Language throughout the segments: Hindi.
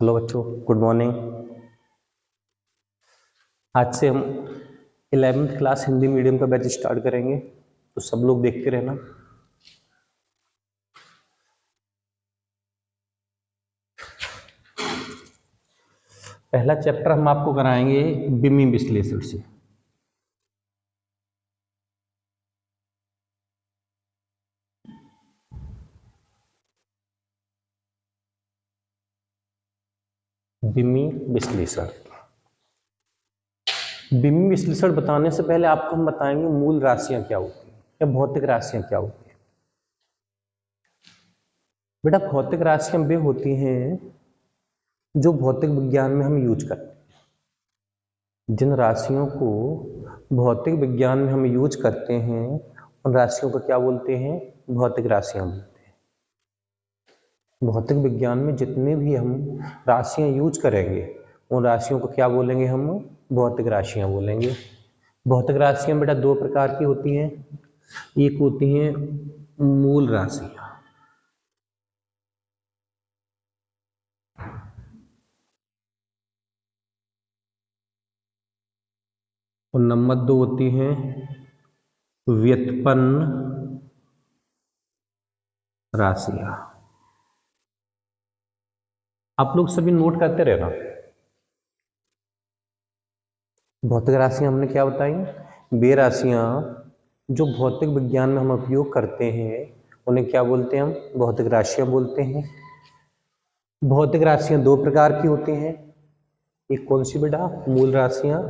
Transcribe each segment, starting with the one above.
हेलो बच्चों, गुड मॉर्निंग। आज से हम 11वीं क्लास हिंदी मीडियम का बैच स्टार्ट करेंगे, तो सब लोग देखते रहना। पहला चैप्टर हम आपको कराएंगे बिमी विश्लेषण से। बिमी विश्लेषण। बिमी विश्लेषण बताने से पहले आपको हम बताएंगे मूल राशियां क्या होती हैं या भौतिक राशियां क्या होती हैं। बेटा, भौतिक राशियां वे होती हैं जो भौतिक विज्ञान में हम यूज करते हैं। जिन राशियों को भौतिक विज्ञान में हम यूज करते हैं उन राशियों को क्या बोलते हैं? भौतिक राशियां बोलते हैं। भौतिक विज्ञान में जितने भी हम राशियां यूज करेंगे उन राशियों को क्या बोलेंगे? हम भौतिक राशियां बोलेंगे। भौतिक राशियां बेटा दो प्रकार की होती हैं। एक होती हैं मूल राशियां और नंबर दो होती हैं व्युत्पन्न राशियां। आप लोग सभी नोट करते रहना। भौतिक राशियां हमने क्या बताई? वे राशियां जो भौतिक विज्ञान में हम उपयोग करते हैं उन्हें क्या बोलते हैं? हम भौतिक राशियां बोलते हैं। भौतिक राशियां दो प्रकार की होती हैं। एक कौन सी बेटा? मूल राशियां।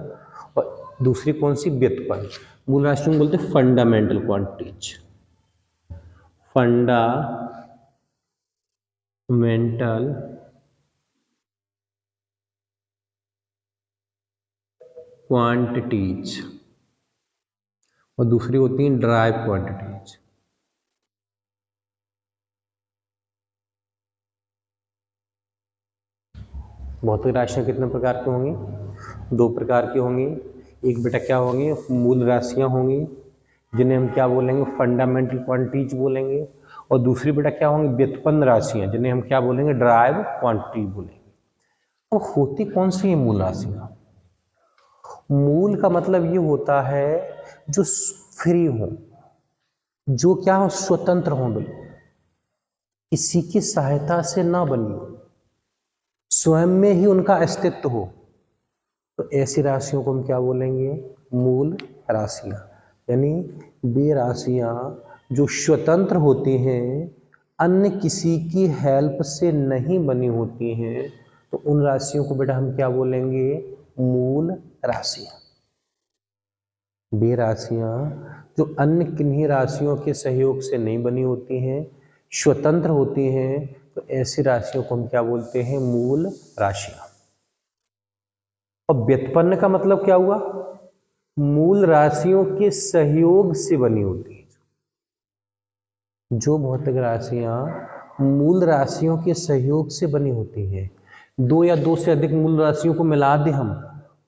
और दूसरी कौन सी? व्युत्पन्न। मूल राशियों को बोलते हैं फंडामेंटल क्वांटिटीज। फंडामेंटल क्वांटिटीज और दूसरी होती हैं ड्राइव क्वांटिटीज। भौतिक राशियां कितने प्रकार की होंगी? दो प्रकार की होंगी। एक बेटा क्या होंगी? मूल राशियां होंगी जिन्हें हम क्या बोलेंगे? फंडामेंटल क्वांटिटीज बोलेंगे। और दूसरी बेटा क्या होंगी? व्युत्पन्न राशियां जिन्हें हम क्या बोलेंगे? ड्राइव क्वांटिटी बोलेंगे। तो होती कौन सी है मूल राशियां? मूल का मतलब ये होता है जो फ्री हो, जो क्या हो? स्वतंत्र हो, बिल्कुल किसी की सहायता से ना बनी हो, स्वयं में ही उनका अस्तित्व हो, तो ऐसी राशियों को हम क्या बोलेंगे? मूल राशियां। यानी वे राशियां जो स्वतंत्र होती हैं, अन्य किसी की हेल्प से नहीं बनी होती हैं, तो उन राशियों को बेटा हम क्या बोलेंगे? मूल राशियां। वे राशियां जो अन्य किन्हीं राशियों के सहयोग से नहीं बनी होती हैं, स्वतंत्र होती हैं, तो ऐसी राशियों को हम क्या बोलते हैं? मूल राशियां। और व्युत्पन्न का मतलब क्या हुआ? मूल राशियों के सहयोग से बनी होती है। जो भौतिक राशियां मूल राशियों के सहयोग से बनी होती हैं, दो या दो से अधिक मूल राशियों को मिला दें हम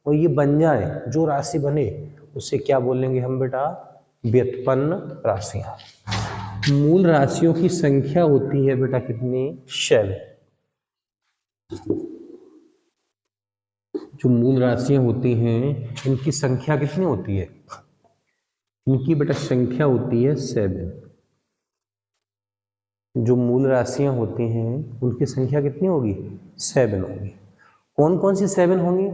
और ये बन जाए, जो राशि बने उसे क्या बोलेंगे हम बेटा? व्युत्पन्न राशियां। मूल राशियों की संख्या होती है बेटा कितनी? 7। जो मूल राशियां होती हैं इनकी संख्या कितनी होती है? इनकी बेटा संख्या होती है 7। जो मूल राशियां होती हैं उनकी संख्या कितनी होगी? 7 होगी। कौन कौन सी 7 होंगी?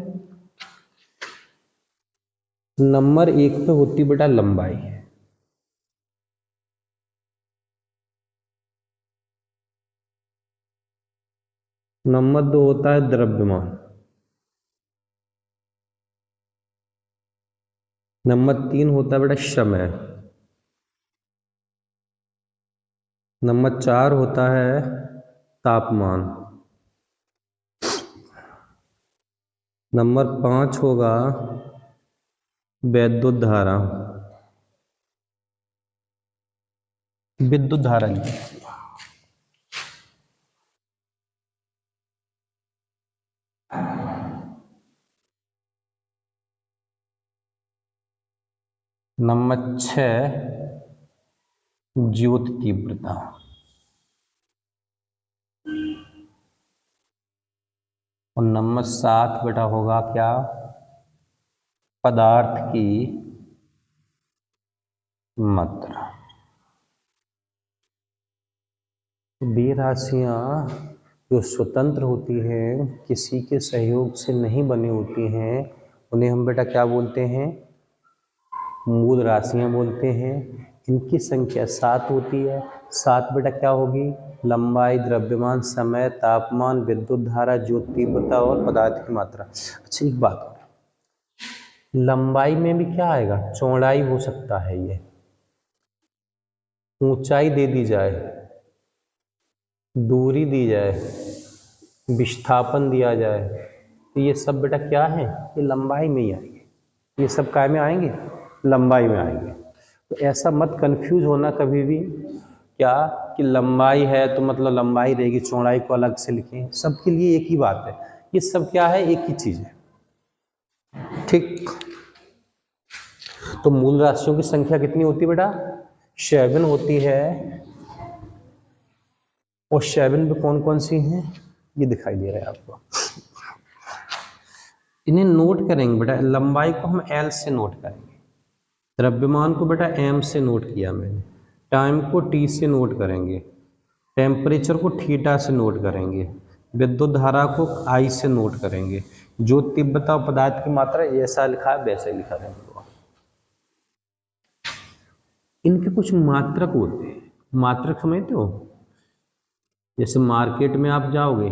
नंबर 1 पे होती बेटा लंबाई। नंबर 2 होता है द्रव्यमान। नंबर 3 होता है बेटा समय। नंबर 4 होता है तापमान। नंबर 5 होगा विद्युत धारा। विद्युत धारा जी। नंबर 6 ज्योति तीव्रता। और नंबर 7 बेटा होगा क्या, पदार्थ की मात्रा। वे राशियाँ जो स्वतंत्र होती हैं, किसी के सहयोग से नहीं बनी होती हैं, उन्हें हम बेटा क्या बोलते हैं, मूल राशियाँ बोलते हैं। इनकी संख्या 7 होती है। 7 बेटा क्या होगी, लंबाई, द्रव्यमान, समय, तापमान, विद्युत धारा, ज्योति तीव्रता और पदार्थ की मात्रा। अच्छा एक बात, लंबाई में भी क्या आएगा, चौड़ाई हो सकता है, ये ऊंचाई दे दी जाए, दूरी दी जाए, विस्थापन दिया जाए, तो ये सब बेटा क्या है, ये लंबाई में ही आएंगे। ये सब काय में आएंगे, लंबाई में आएंगे। तो ऐसा मत कंफ्यूज होना कभी भी क्या कि लंबाई है तो मतलब लंबाई रहेगी, चौड़ाई को अलग से लिखें। सबके लिए एक ही बात है, ये सब क्या है, एक ही चीज है, ठीक। तो मूल राशियों की संख्या कितनी होती है बेटा, 7 होती है। और 7 में कौन कौन सी हैं, ये दिखाई दे रहा है आपको। इन्हें नोट करेंगे बेटा, लंबाई को हम L से नोट करेंगे, द्रव्यमान को बेटा M से नोट किया मैंने, टाइम को T से नोट करेंगे, टेम्परेचर को थीटा से नोट करेंगे, विद्युत धारा को I से नोट करेंगे, जो तीव्रता और पदार्थ की मात्रा जैसा लिखा है वैसे लिखा रहेगा। इनके कुछ मात्रक होते हैं, मात्रक समझते हो, जैसे मार्केट में आप जाओगे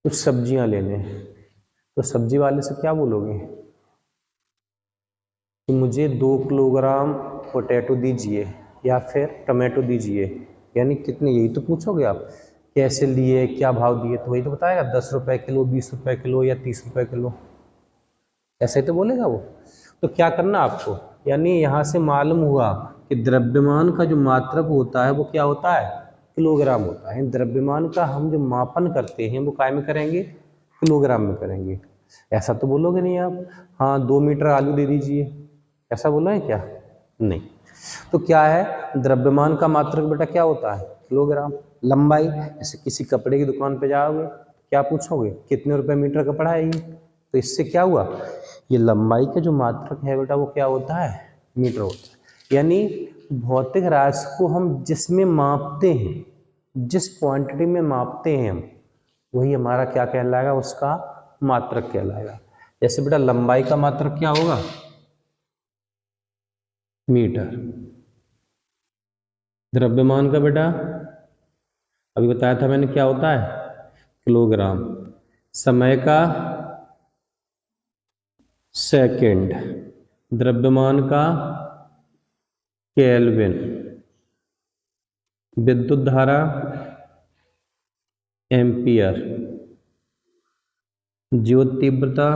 कुछ सब्जियां लेने, तो सब्जी वाले से क्या बोलोगे कि मुझे 2 किलोग्राम पोटैटो दीजिए या फिर टमाटो दीजिए, यानी कितने, यही तो पूछोगे आप, कैसे लिए, क्या भाव दिए, तो वही तो बताएगा, 10 रुपए किलो, 20 रुपए किलो या 30 रुपए किलो, ऐसे ही तो बोलेगा वो। तो क्या करना आपको, यानी यहाँ से मालूम हुआ कि द्रव्यमान का जो मात्रक होता है वो क्या होता है, किलोग्राम होता है। द्रव्यमान का हम जो मापन करते हैं वो काय में करेंगे, किलोग्राम में करेंगे। ऐसा तो बोलोगे नहीं आप, हाँ 2 मीटर आलू दे दीजिए, ऐसा बोला है क्या, नहीं। तो क्या है, द्रव्यमान का मात्रक बेटा क्या होता है, किलोग्राम। लंबाई, जैसे किसी कपड़े की दुकान पे जाओगे क्या पूछोगे, कितने रुपए मीटर कपड़ा है ये, तो इससे क्या हुआ, ये लंबाई का जो मात्रक है बेटा वो क्या होता है, मीटर होता है। यानी भौतिक राशि को हम जिसमें मापते हैं, जिस क्वांटिटी में मापते हैं हम, वही हमारा क्या कहलाएगा, उसका मात्रक कहलाएगा। जैसे बेटा लंबाई का मात्रक क्या होगा, मीटर। द्रव्यमान का बेटा अभी बताया था मैंने क्या होता है, किलोग्राम। समय का सेकंड, द्रव्यमान का केल्विन, विद्युत धारा एम्पियर, ज्योति तीव्रता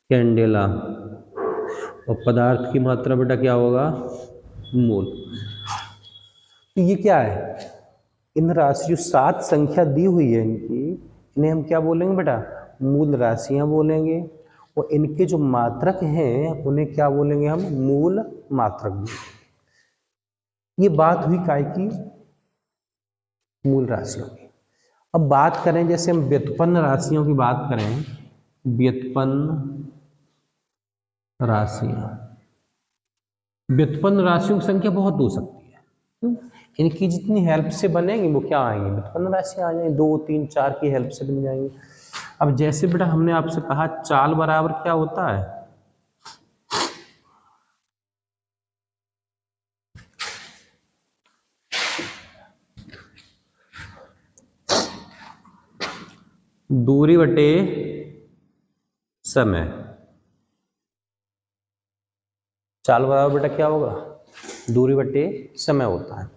कैंडेला, और पदार्थ की मात्रा बेटा क्या होगा, मोल। तो ये क्या है, इन राशि जो 7 संख्या दी हुई है इनकी, इन्हें हम क्या बोलेंगे बेटा, मूल राशियां बोलेंगे। और इनके जो मात्रक हैं उन्हें क्या बोलेंगे हम, मूल मात्रक बोलेंगे। ये बात हुई काय की, मूल राशियों की। अब बात करें, जैसे हम व्युत्पन्न राशियों की बात करें, व्युत्पन्न राशियां, व्युत्पन्न राशियों की संख्या बहुत हो सकती है, क्यों, इनकी जितनी हेल्प से बनेंगी वो क्या आएंगी, व्युत्पन्न राशियां आ जाएंगी, 2, 3, 4 की हेल्प से बन जाएंगी। अब जैसे बेटा हमने आपसे कहा चाल बराबर क्या होता है, दूरी बटे समय। चाल बराबर बेटा क्या होगा, दूरी बटे समय होता है।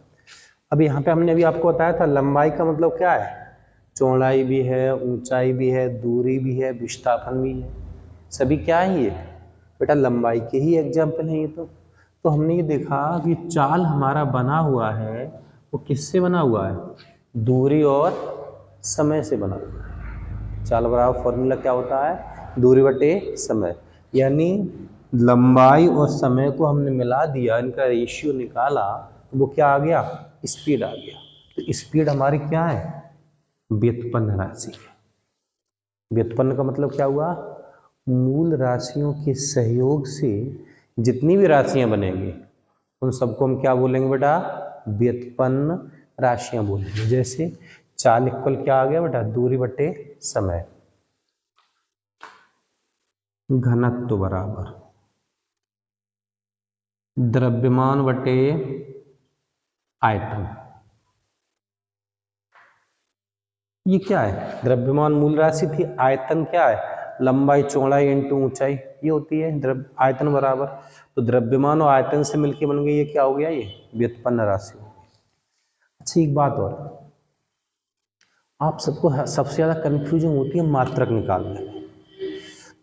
अब यहाँ पे हमने अभी आपको बताया था लंबाई का मतलब क्या है, चौड़ाई भी है, ऊंचाई भी है, दूरी भी है, विस्थापन भी है, सभी क्या है ये बेटा, लंबाई के ही एग्जाम्पल हैं ये तो हमने ये देखा कि चाल हमारा बना हुआ है वो किससे बना हुआ है, दूरी और समय से बना हुआ है। चाल बराबर फॉर्मूला क्या होता है, दूरी बटे समय, यानी लंबाई और समय को हमने मिला दिया, इनका रेशियो निकाला तो वो क्या आ गया, स्पीड आ गया। तो स्पीड हमारी क्या है, व्युत्पन्न राशि। व्युत्पन्न का मतलब क्या हुआ? मूल राशियों के सहयोग से जितनी भी राशियां बनेंगी उन सबको हम क्या बोलेंगे बेटा? व्युत्पन्न राशियां बोलेंगे। जैसे चाल इक्वल क्या आ गया बेटा? दूरी बटे समय। घनत्व बराबर द्रव्यमान बटे आयतन। ये क्या है? द्रव्यमान मूल राशि थी, आयतन क्या है? लंबाई चौड़ाई इंटू ऊंचाई, ये होती है आयतन बराबर। तो द्रव्यमान और आयतन से मिलके बन गई, ये क्या हो गया? ये व्युत्पन्न राशि। अच्छा एक बात और, आप सबको सबसे ज्यादा कंफ्यूजन होती है मात्रक निकालने में।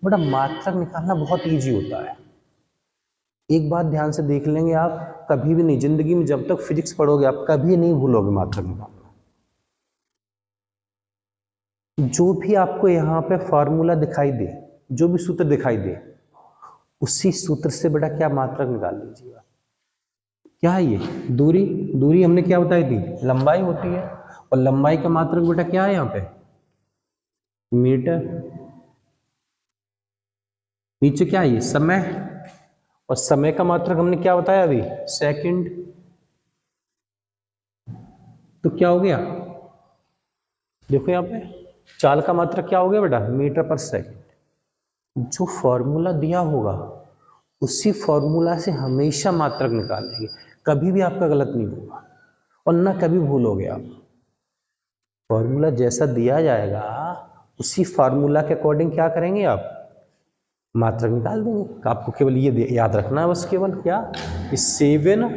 बेटा मात्रक निकालना बहुत इजी होता है। एक बात ध्यान से देख लेंगे आप, कभी भी नहीं जिंदगी में जब तक फिजिक्स पढ़ोगे आप कभी नहीं भूलोगे मात्रक निकालना। जो भी आपको यहाँ पे फॉर्मूला दिखाई दे, जो भी सूत्र दिखाई दे, उसी सूत्र से बेटा क्या मात्रक निकाल लीजिएगा। क्या है ये? दूरी। दूरी हमने क्या बताई थी? लंबाई होती है। और लंबाई का मात्रक बेटा क्या है यहाँ पे? मीटर। नीचे क्या है? ये समय। और समय का मात्रक हमने क्या बताया अभी? सेकंड। तो क्या हो गया? देखो यहाँ पे चाल का मात्रक क्या हो गया बेटा? मीटर पर सेकंड। जो फॉर्मूला दिया होगा उसी फॉर्मूला से हमेशा मात्रक निकालेंगे, कभी भी आपका गलत नहीं होगा और ना कभी भूलोगे आप। फॉर्मूला जैसा दिया जाएगा उसी फॉर्मूला के अकॉर्डिंग क्या करेंगे आप? मात्रक निकाल देंगे। आपको केवल ये याद रखना है बस, केवल क्या? 7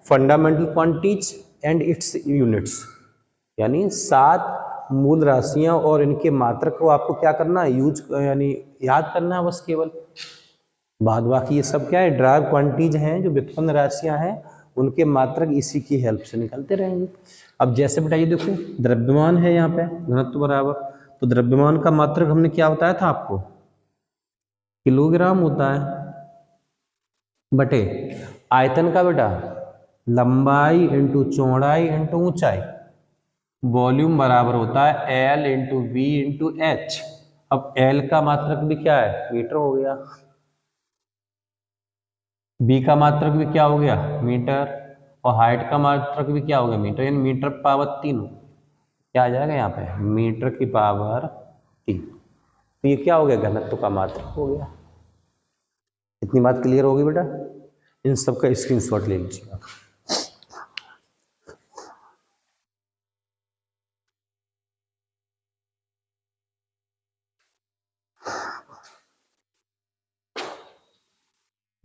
fundamental quantities and it's units, यानी 7 मूल राशियां और इनके मात्रक को आपको क्या करना है? यूज यानी याद करना है बस केवल। बाद बाकी ये सब क्या है? ड्राइव क्वांटिटीज हैं, जो व्युत्पन्न राशियां हैं उनके मात्रक इसी की हेल्प से निकलते रहेंगे। अब जैसे बेटा ये देखो द्रव्यमान है यहाँ पे घनत्व बराबर, तो द्रव्यमान का मात्रक हमने क्या बताया था आपको? किलोग्राम होता है बटे आयतन का बेटा लंबाई इंटू चौड़ाई इंटू ऊंचाई। वॉल्यूम बराबर होता है L into v into h. अब L का मात्रक भी क्या है? मीटर हो गया। B का मात्रक भी क्या हो गया? मीटर। और हाइट का मात्रक भी क्या हो गया? मीटर। यानी मीटर पावर 3 क्या आ जाएगा यहाँ पे? मीटर की पावर 3। तो ये क्या हो गया? घनत्व का मात्रक हो गया। इतनी बात क्लियर होगी बेटा? इन सब का स्क्रीनशॉट ले लीजिएगा।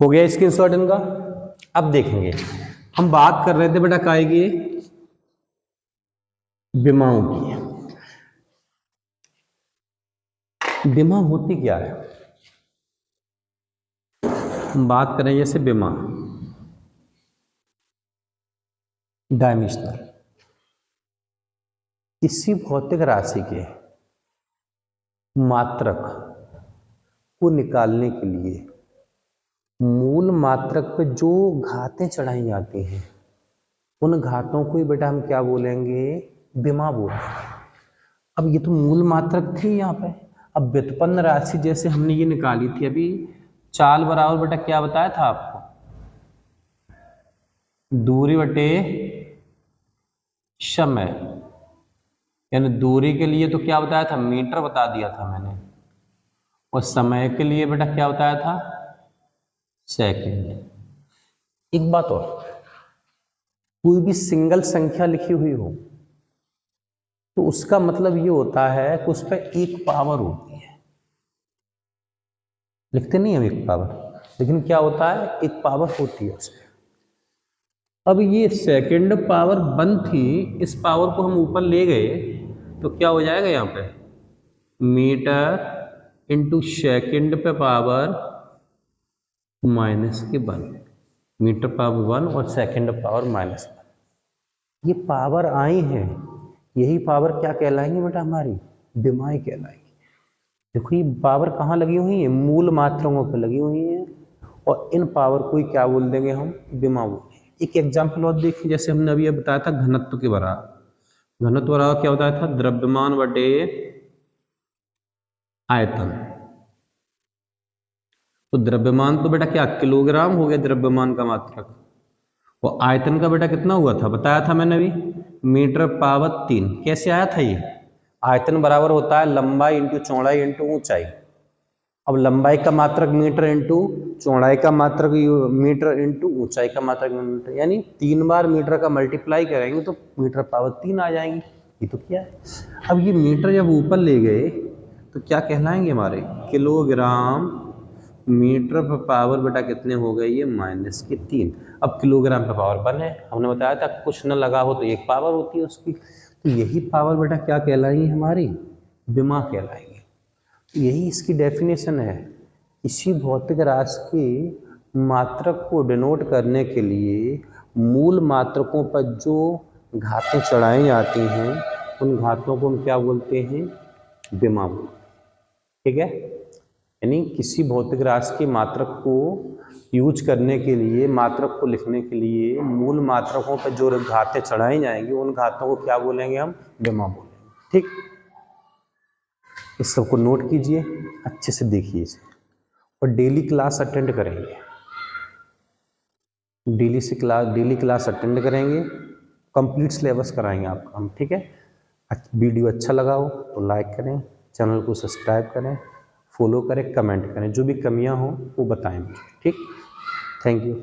हो गया स्क्रीनशॉट इनका? अब देखेंगे, हम बात कर रहे थे बेटा काय की? विमाओं की। विमा होती क्या है? हम बात करें जैसे विमा डायमेंशनल, किसी भौतिक राशि के मात्रक को निकालने के लिए मूल मात्रक पे जो घातें चढ़ाई जाती हैं उन घातों को ही बेटा हम क्या बोलेंगे? विमा बोलेंगे। अब ये तो मूल मात्रक थी यहाँ पे। अब व्युत्पन्न राशि जैसे हमने ये निकाली थी अभी, चाल बराबर बेटा क्या बताया था आपको? दूरी बटे समय। यानी दूरी के लिए तो क्या बताया था? मीटर बता दिया था मैंने। और समय के लिए बेटा क्या बताया था? सेकंड। एक बात और, कोई भी सिंगल संख्या लिखी हुई हो तो उसका मतलब ये होता है कि उस पर एक पावर होती है। लिखते नहीं हम एक पावर, लेकिन क्या होता है? एक पावर होती है उसमें। अब ये सेकंड पावर 1 थी, इस पावर को हम ऊपर ले गए तो क्या हो जाएगा यहाँ पे? मीटर इंटू सेकेंड पे पावर -1। मीटर पावर 1 और सेकंड पावर -1। ये पावर आई हैं, यही पावर क्या कहलाएंगे बेटा? हमारी विमाएं कहलाएंगी। देखो ये पावर कहाँ लगी हुई है? मूल मात्राओं पे लगी हुई है और इन पावर को ही क्या बोल देंगे हम? विमा बोल देंगे। एक एग्जाम्पल और देखिए, जैसे हमने अभी बताया था घनत्व के बराबर, घनत्व बराबर क्या होता था? द्रव्यमान बटे आयतन। तो द्रव्यमान तो बेटा क्या किलोग्राम हो गया द्रव्यमान का मात्रक, और आयतन का बेटा कितना हुआ था बताया था मैंने अभी, मीटर पावर 3। कैसे आया था ये? आयतन बराबर होता है लंबाई इंटू चौड़ाई इंटू ऊंचाई। अब लंबाई का मात्रक मीटर इंटू चौड़ाई का मात्रक मीटर इंटू ऊंचाई का मात्रक मीटर, यानी 3 बार मीटर का मल्टीप्लाई करेंगे तो मीटर पावर 3 आ जाएंगी। ये तो क्या है? अब ये मीटर जब ऊपर ले गए तो क्या कहलाएंगे हमारे? किलोग्राम मीटर पर पावर बेटा कितने हो गए? ये -3। अब किलोग्राम पर पावर 1 है, हमने बताया था कुछ न लगा हो तो एक पावर होती है उसकी, तो यही पावर बेटा क्या कहलाएंगी हमारी? विमा कहलाएंगे। यही इसकी डेफिनेशन है। किसी भौतिक राशि के मात्रक को डिनोट करने के लिए मूल मात्रकों पर जो घातें चढ़ाई जाती हैं उन घातों को हम क्या बोलते हैं? विमा बोलते हैं। ठीक है, यानी किसी भौतिक राशि के मात्रक को यूज करने के लिए, मात्रक को लिखने के लिए मूल मात्रकों पर जो घातें चढ़ाई जाएंगी उन घातों को क्या बोलेंगे? हम विमा बोलेंगे। ठीक, इस सबको नोट कीजिए, अच्छे से देखिए इसे, और डेली क्लास अटेंड करेंगे। डेली क्लास अटेंड करेंगे, कंप्लीट सिलेबस कराएंगे आपका हम। ठीक है, वीडियो अच्छा लगा हो तो लाइक करें, चैनल को सब्सक्राइब करें, फॉलो करें, कमेंट करें, जो भी कमियां हो वो बताएं मुझे। ठीक, थैंक यू।